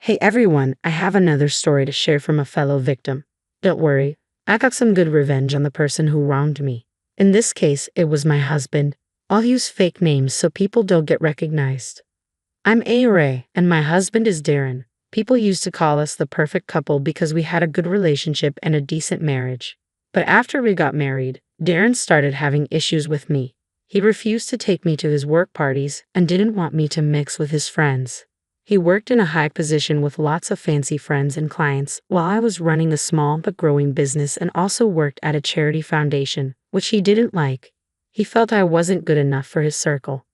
Hey everyone, I have another story to share from a fellow victim. Don't worry, I got some good revenge on the person who wronged me. In this case, it was my husband. I'll use fake names so people don't get recognized. I'm Ray, and my husband is Darren. People used to call us the perfect couple because we had a good relationship and a decent marriage. But after we got married, Darren started having issues with me. He refused to take me to his work parties and didn't want me to mix with his friends. He worked in a high position with lots of fancy friends and clients while I was running a small but growing business and also worked at a charity foundation, which he didn't like. He felt I wasn't good enough for his circle.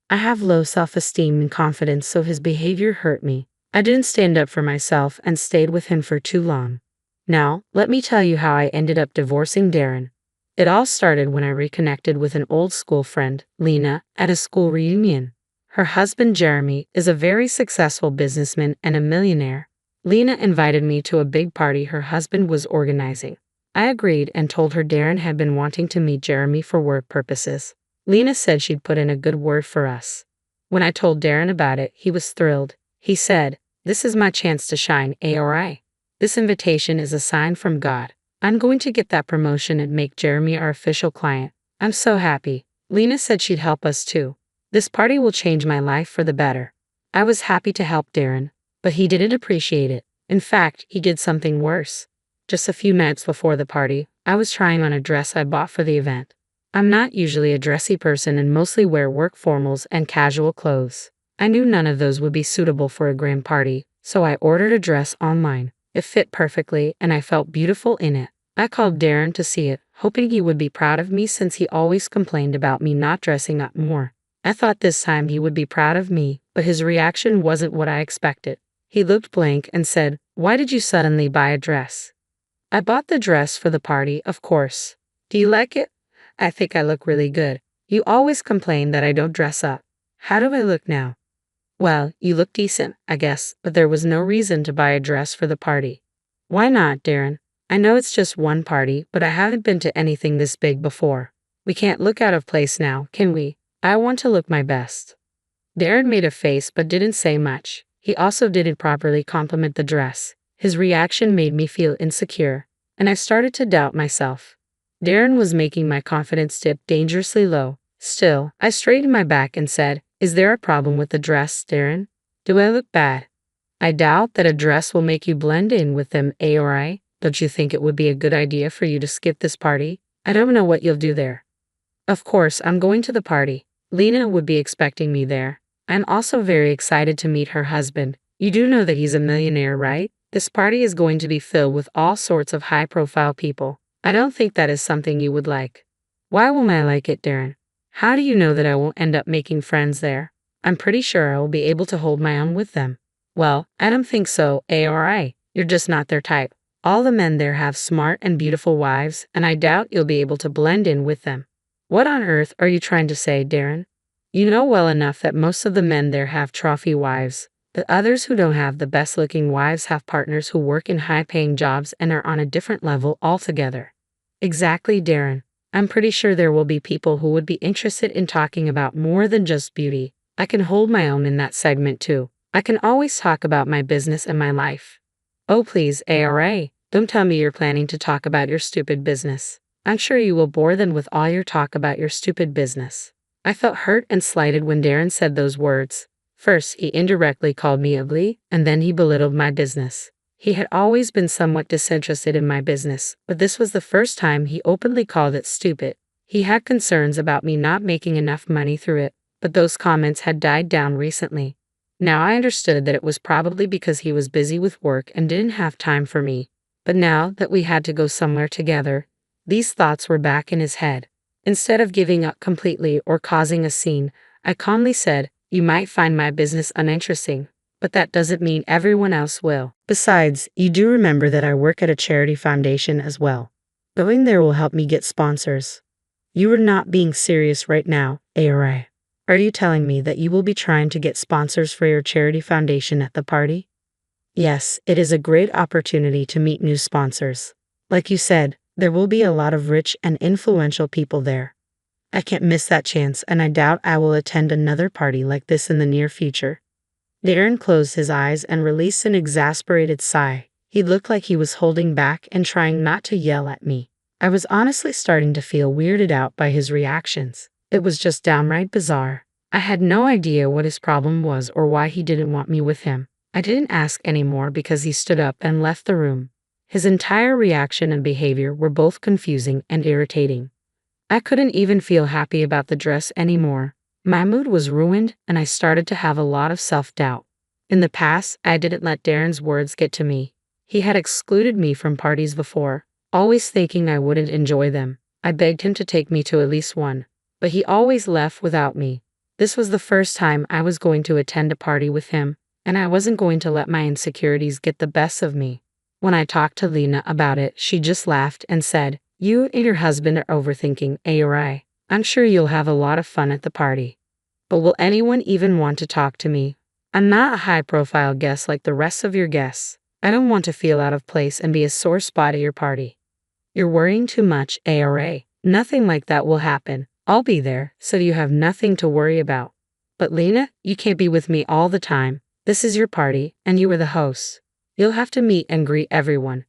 I have low self-esteem and confidence, so his behavior hurt me. I didn't stand up for myself and stayed with him for too long. Now, let me tell you how I ended up divorcing Darren. It all started when I reconnected with an old school friend, Lena, at a school reunion. Her husband, Jeremy, is a very successful businessman and a millionaire. Lena invited me to a big party her husband was organizing. I agreed and told her Darren had been wanting to meet Jeremy for work purposes. Lena said she'd put in a good word for us. When I told Darren about it, he was thrilled. He said, "This is my chance to shine, ARI. This invitation is a sign from God. I'm going to get that promotion and make Jeremy our official client. I'm so happy." Lena said she'd help us too. "This party will change my life for the better." I was happy to help Darren, but he didn't appreciate it. In fact, he did something worse. Just a few minutes before the party, I was trying on a dress I bought for the event. I'm not usually a dressy person and mostly wear work formals and casual clothes. I knew none of those would be suitable for a grand party, so I ordered a dress online. It fit perfectly and I felt beautiful in it. I called Darren to see it, hoping he would be proud of me since he always complained about me not dressing up more. I thought this time he would be proud of me, but his reaction wasn't what I expected. He looked blank and said, "Why did you suddenly buy a dress?" "I bought the dress for the party, of course." "Do you like it?" "I think I look really good. You always complain that I don't dress up." "How do I look now?" "Well, you look decent, I guess, but there was no reason to buy a dress for the party." "Why not, Darren? I know it's just one party, but I haven't been to anything this big before. We can't look out of place now, can we? I want to look my best." Darren made a face but didn't say much. He also didn't properly compliment the dress. His reaction made me feel insecure, and I started to doubt myself. Darren was making my confidence dip dangerously low. Still, I straightened my back and said, "Is there a problem with the dress, Darren? Do I look bad?" "I doubt that a dress will make you blend in with them, AORI. Don't you think it would be a good idea for you to skip this party? I don't know what you'll do there." "Of course, I'm going to the party. Lena would be expecting me there. I'm also very excited to meet her husband. You do know that he's a millionaire, right? This party is going to be filled with all sorts of high-profile people. I don't think that is something you would like." "Why won't I like it, Darren? How do you know that I won't end up making friends there? I'm pretty sure I will be able to hold my own with them." "Well, I don't think so, ARI. You're just not their type. All the men there have smart and beautiful wives, and I doubt you'll be able to blend in with them." "What on earth are you trying to say, Darren? You know well enough that most of the men there have trophy wives. The others who don't have the best-looking wives have partners who work in high-paying jobs and are on a different level altogether." "Exactly, Darren. I'm pretty sure there will be people who would be interested in talking about more than just beauty. I can hold my own in that segment too. I can always talk about my business and my life." "Oh please, ARA, don't tell me you're planning to talk about your stupid business. I'm sure you will bore them with all your talk about your stupid business." I felt hurt and slighted when Darren said those words. First, he indirectly called me ugly, and then he belittled my business. He had always been somewhat disinterested in my business, but this was the first time he openly called it stupid. He had concerns about me not making enough money through it, but those comments had died down recently. Now I understood that it was probably because he was busy with work and didn't have time for me. But now that we had to go somewhere together, these thoughts were back in his head. Instead of giving up completely or causing a scene, I calmly said, "You might find my business uninteresting, but that doesn't mean everyone else will. Besides, you do remember that I work at a charity foundation as well. Going there will help me get sponsors." "You are not being serious right now, ARI. Are you telling me that you will be trying to get sponsors for your charity foundation at the party?" "Yes, it is a great opportunity to meet new sponsors. Like you said, there will be a lot of rich and influential people there. I can't miss that chance, and I doubt I will attend another party like this in the near future." Darren closed his eyes and released an exasperated sigh. He looked like he was holding back and trying not to yell at me. I was honestly starting to feel weirded out by his reactions. It was just downright bizarre. I had no idea what his problem was or why he didn't want me with him. I didn't ask anymore because he stood up and left the room. His entire reaction and behavior were both confusing and irritating. I couldn't even feel happy about the dress anymore. My mood was ruined, and I started to have a lot of self-doubt. In the past, I didn't let Darren's words get to me. He had excluded me from parties before, always thinking I wouldn't enjoy them. I begged him to take me to at least one, but he always left without me. This was the first time I was going to attend a party with him, and I wasn't going to let my insecurities get the best of me. When I talked to Lena about it, she just laughed and said, "You and your husband are overthinking, Ari. I'm sure you'll have a lot of fun at the party. But will anyone even want to talk to me? I'm not a high-profile guest like the rest of your guests. I don't want to feel out of place and be a sore spot at your party. You're worrying too much, Ari. Nothing like that will happen. I'll be there, so you have nothing to worry about. But Lena, you can't be with me all the time. This is your party, and you are the host. You'll have to meet and greet everyone."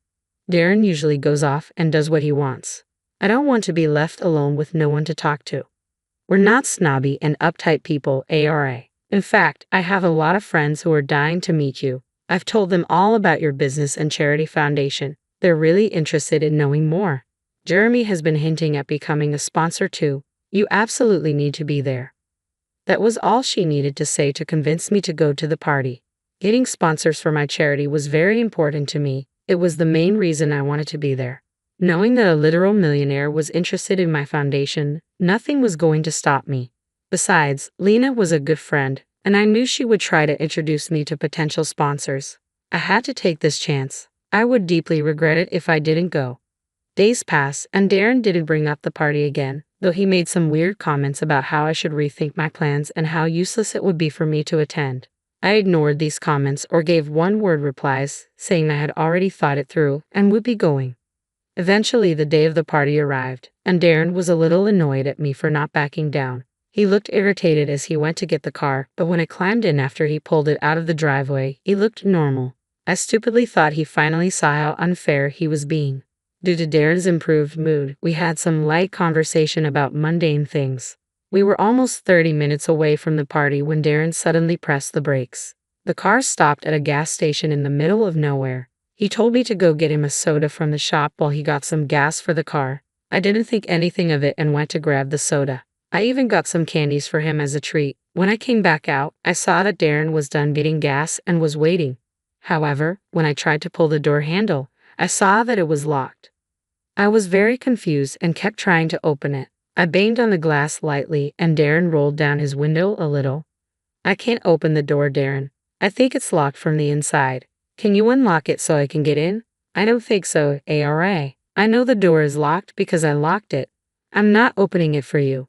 Darren usually goes off and does what he wants. I don't want to be left alone with no one to talk to. We're not snobby and uptight people, Ari. In fact, I have a lot of friends who are dying to meet you. I've told them all about your business and charity foundation. They're really interested in knowing more. Jeremy has been hinting at becoming a sponsor too. You absolutely need to be there. That was all she needed to say to convince me to go to the party. Getting sponsors for my charity was very important to me. It was the main reason I wanted to be there. Knowing that a literal millionaire was interested in my foundation, nothing was going to stop me. Besides, Lena was a good friend, and I knew she would try to introduce me to potential sponsors. I had to take this chance. I would deeply regret it if I didn't go. Days passed, and Darren didn't bring up the party again, though he made some weird comments about how I should rethink my plans and how useless it would be for me to attend. I ignored these comments or gave one-word replies, saying I had already thought it through and would be going. Eventually, the day of the party arrived, and Darren was a little annoyed at me for not backing down. He looked irritated as he went to get the car, but when I climbed in after he pulled it out of the driveway, he looked normal. I stupidly thought he finally saw how unfair he was being. Due to Darren's improved mood, we had some light conversation about mundane things. We were almost 30 minutes away from the party when Darren suddenly pressed the brakes. The car stopped at a gas station in the middle of nowhere. He told me to go get him a soda from the shop while he got some gas for the car. I didn't think anything of it and went to grab the soda. I even got some candies for him as a treat. When I came back out, I saw that Darren was done getting gas and was waiting. However, when I tried to pull the door handle, I saw that it was locked. I was very confused and kept trying to open it. I banged on the glass lightly and Darren rolled down his window a little. "I can't open the door, Darren. I think it's locked from the inside. Can you unlock it so I can get in?" "I don't think so, Ari. I know the door is locked because I locked it. I'm not opening it for you."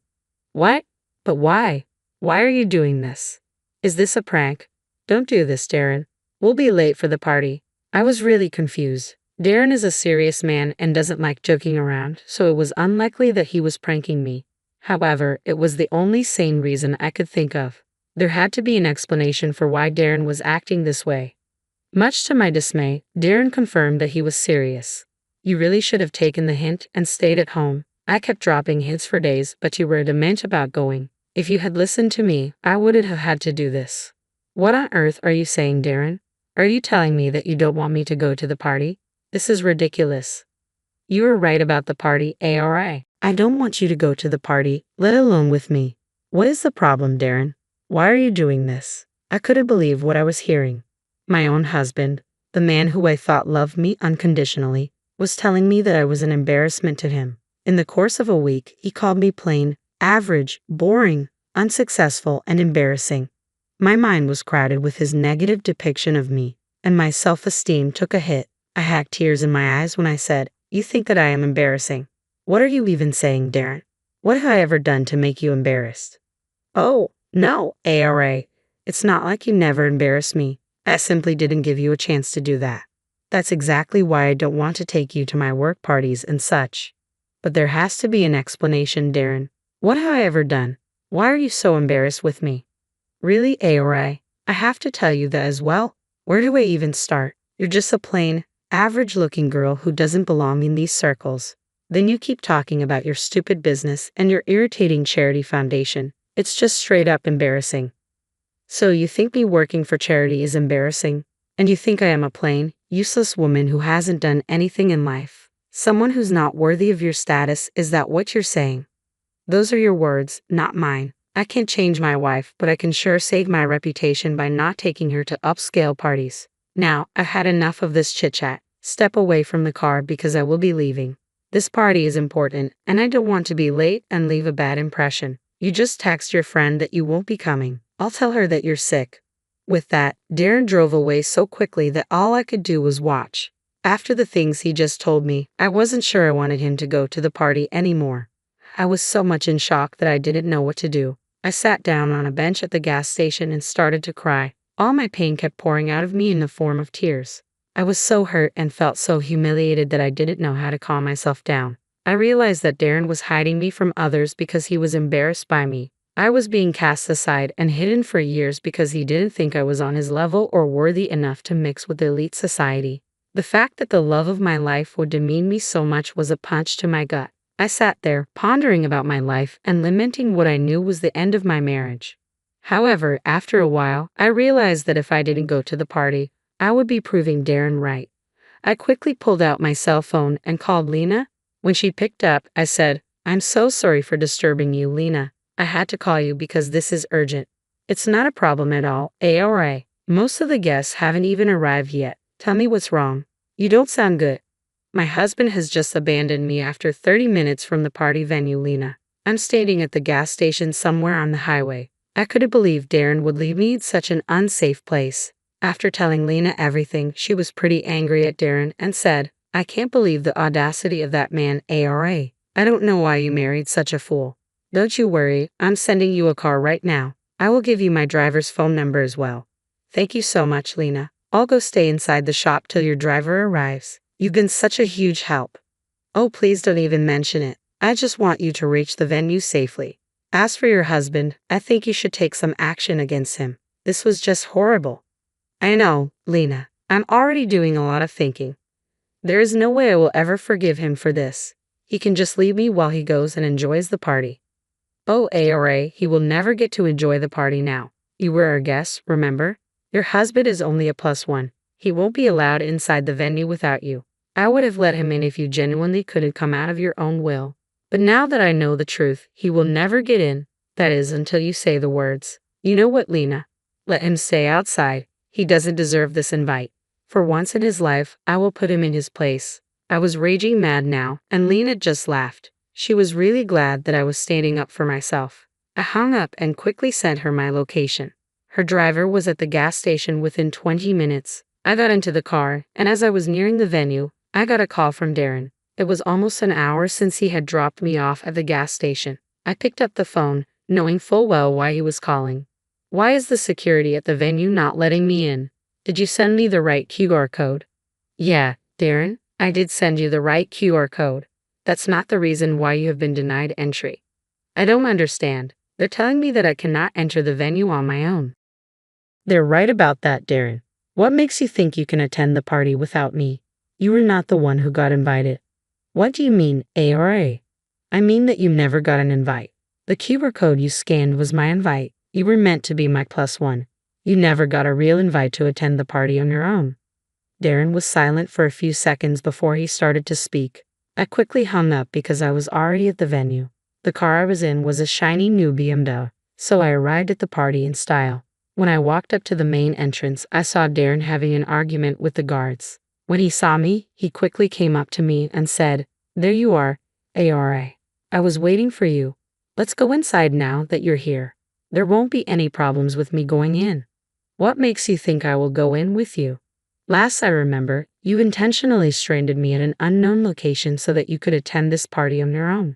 "What? But why? Why are you doing this? Is this a prank?" "Don't do this, Darren. We'll be late for the party." I was really confused. Darren is a serious man and doesn't like joking around, so it was unlikely that he was pranking me. However, it was the only sane reason I could think of. There had to be an explanation for why Darren was acting this way. Much to my dismay, Darren confirmed that he was serious. "You really should have taken the hint and stayed at home. I kept dropping hints for days, but you were adamant about going. If you had listened to me, I wouldn't have had to do this." "What on earth are you saying, Darren? Are you telling me that you don't want me to go to the party? This is ridiculous." "You were right about the party, Ari. I don't want you to go to the party, let alone with me." "What is the problem, Darren? Why are you doing this?" I couldn't believe what I was hearing. My own husband, the man who I thought loved me unconditionally, was telling me that I was an embarrassment to him. In the course of a week, he called me plain, average, boring, unsuccessful, and embarrassing. My mind was crowded with his negative depiction of me, and my self-esteem took a hit. I had tears in my eyes when I said, "You think that I am embarrassing? What are you even saying, Darren? What have I ever done to make you embarrassed?" "Oh, no, Ari. It's not like you never embarrassed me. I simply didn't give you a chance to do that. That's exactly why I don't want to take you to my work parties and such. But there has to be an explanation, Darren. What have I ever done? Why are you so embarrassed with me?" "Really, Ari? I have to tell you that as well. Where do I even start? You're just a plain, average-looking girl who doesn't belong in these circles. Then you keep talking about your stupid business and your irritating charity foundation. It's just straight up embarrassing. So you think me working for charity is embarrassing? And you think I am a plain, useless woman who hasn't done anything in life? Someone who's not worthy of your status, is that what you're saying? Those are your words, not mine. I can't change my wife, but I can sure save my reputation by not taking her to upscale parties. Now, I've had enough of this chit-chat. Step away from the car because I will be leaving. This party is important, and I don't want to be late and leave a bad impression. You just text your friend that you won't be coming. I'll tell her that you're sick. With that, Darren drove away so quickly that all I could do was watch. After the things he just told me, I wasn't sure I wanted him to go to the party anymore. I was so much in shock that I didn't know what to do. I sat down on a bench at the gas station and started to cry. All my pain kept pouring out of me in the form of tears. I was so hurt and felt so humiliated that I didn't know how to calm myself down. I realized that Darren was hiding me from others because he was embarrassed by me. I was being cast aside and hidden for years because he didn't think I was on his level or worthy enough to mix with elite society. The fact that the love of my life would demean me so much was a punch to my gut. I sat there, pondering about my life and lamenting what I knew was the end of my marriage. However, after a while, I realized that if I didn't go to the party, I would be proving Darren right. I quickly pulled out my cell phone and called Lena. When she picked up, I said, "I'm so sorry for disturbing you, Lena. I had to call you because this is urgent." "It's not a problem at all, ARA. Most of the guests haven't even arrived yet. Tell me what's wrong. You don't sound good." "My husband has just abandoned me after 30 minutes from the party venue, Lena. I'm standing at the gas station somewhere on the highway. I couldn't believe Darren would leave me in such an unsafe place." After telling Lena everything, she was pretty angry at Darren and said, "I can't believe the audacity of that man, ARA. I don't know why you married such a fool. Don't you worry, I'm sending you a car right now. I will give you my driver's phone number as well." "Thank you so much, Lena. I'll go stay inside the shop till your driver arrives. You've been such a huge help." "Oh, please don't even mention it. I just want you to reach the venue safely. As for your husband, I think you should take some action against him. This was just horrible." "I know, Lena. I'm already doing a lot of thinking. There is no way I will ever forgive him for this. He can just leave me while he goes and enjoys the party." "Oh, ARA, he will never get to enjoy the party now. You were our guest, remember? Your husband is only a +1. He won't be allowed inside the venue without you. I would have let him in if you genuinely couldn't come out of your own will. But now that I know the truth, he will never get in. That is, until you say the words. You know what, Lena? Let him stay outside. He doesn't deserve this invite. For once in his life, I will put him in his place." I was raging mad now, and Lena just laughed. She was really glad that I was standing up for myself. I hung up and quickly sent her my location. Her driver was at the gas station within 20 minutes. I got into the car, and as I was nearing the venue, I got a call from Darren. It was almost an hour since he had dropped me off at the gas station. I picked up the phone, knowing full well why he was calling. "Why is the security at the venue not letting me in? Did you send me the right QR code?" "Yeah, Darren, I did send you the right QR code. That's not the reason why you have been denied entry." "I don't understand. They're telling me that I cannot enter the venue on my own." "They're right about that, Darren. What makes you think you can attend the party without me? You were not the one who got invited." "What do you mean, ARA?" "I mean that you never got an invite. The QR code you scanned was my invite. You were meant to be my +1. You never got a real invite to attend the party on your own." Darren was silent for a few seconds before he started to speak. I quickly hung up because I was already at the venue. The car I was in was a shiny new BMW, so I arrived at the party in style. When I walked up to the main entrance, I saw Darren having an argument with the guards. When he saw me, he quickly came up to me and said, "There you are, ARA. I was waiting for you. Let's go inside now that you're here. There won't be any problems with me going in." "What makes you think I will go in with you? Last I remember, you intentionally stranded me at an unknown location so that you could attend this party on your own."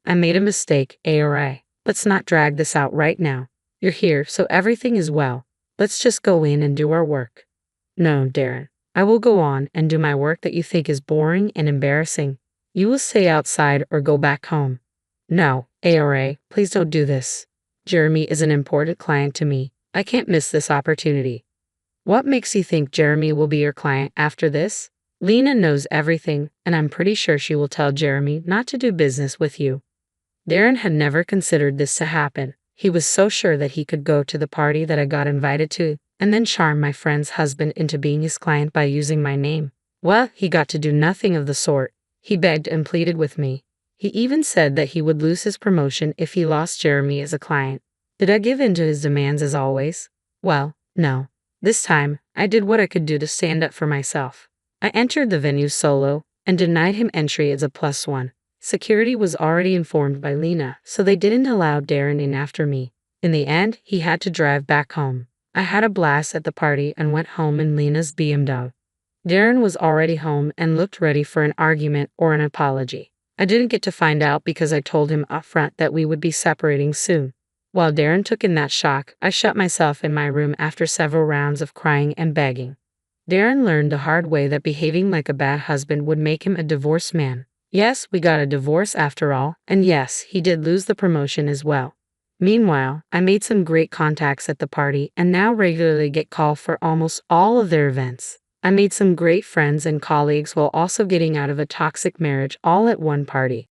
"I made a mistake, ARA. Let's not drag this out right now. You're here, so everything is well. Let's just go in and do our work." "No, Darren. I will go on and do my work that you think is boring and embarrassing. You will stay outside or go back home." "No, ARA, please don't do this. Jeremy is an important client to me. I can't miss this opportunity. What makes you think Jeremy will be your client after this? Lena knows everything, and I'm pretty sure she will tell Jeremy not to do business with you. Darren had never considered this to happen. He was so sure that he could go to the party that I got invited to, and then charm my friend's husband into being his client by using my name. Well, he got to do nothing of the sort. He begged and pleaded with me. He even said that he would lose his promotion if he lost Jeremy as a client. Did I give in to his demands as always? Well, no. This time, I did what I could do to stand up for myself. I entered the venue solo and denied him entry as a +1. Security was already informed by Lena, so they didn't allow Darren in after me. In the end, he had to drive back home. I had a blast at the party and went home in Lena's BMW. Darren was already home and looked ready for an argument or an apology. I didn't get to find out because I told him upfront that we would be separating soon. While Darren took in that shock, I shut myself in my room after several rounds of crying and begging. Darren learned the hard way that behaving like a bad husband would make him a divorced man. Yes, we got a divorce after all, and yes, he did lose the promotion as well. Meanwhile, I made some great contacts at the party and now regularly get called for almost all of their events. I made some great friends and colleagues while also getting out of a toxic marriage all at one party.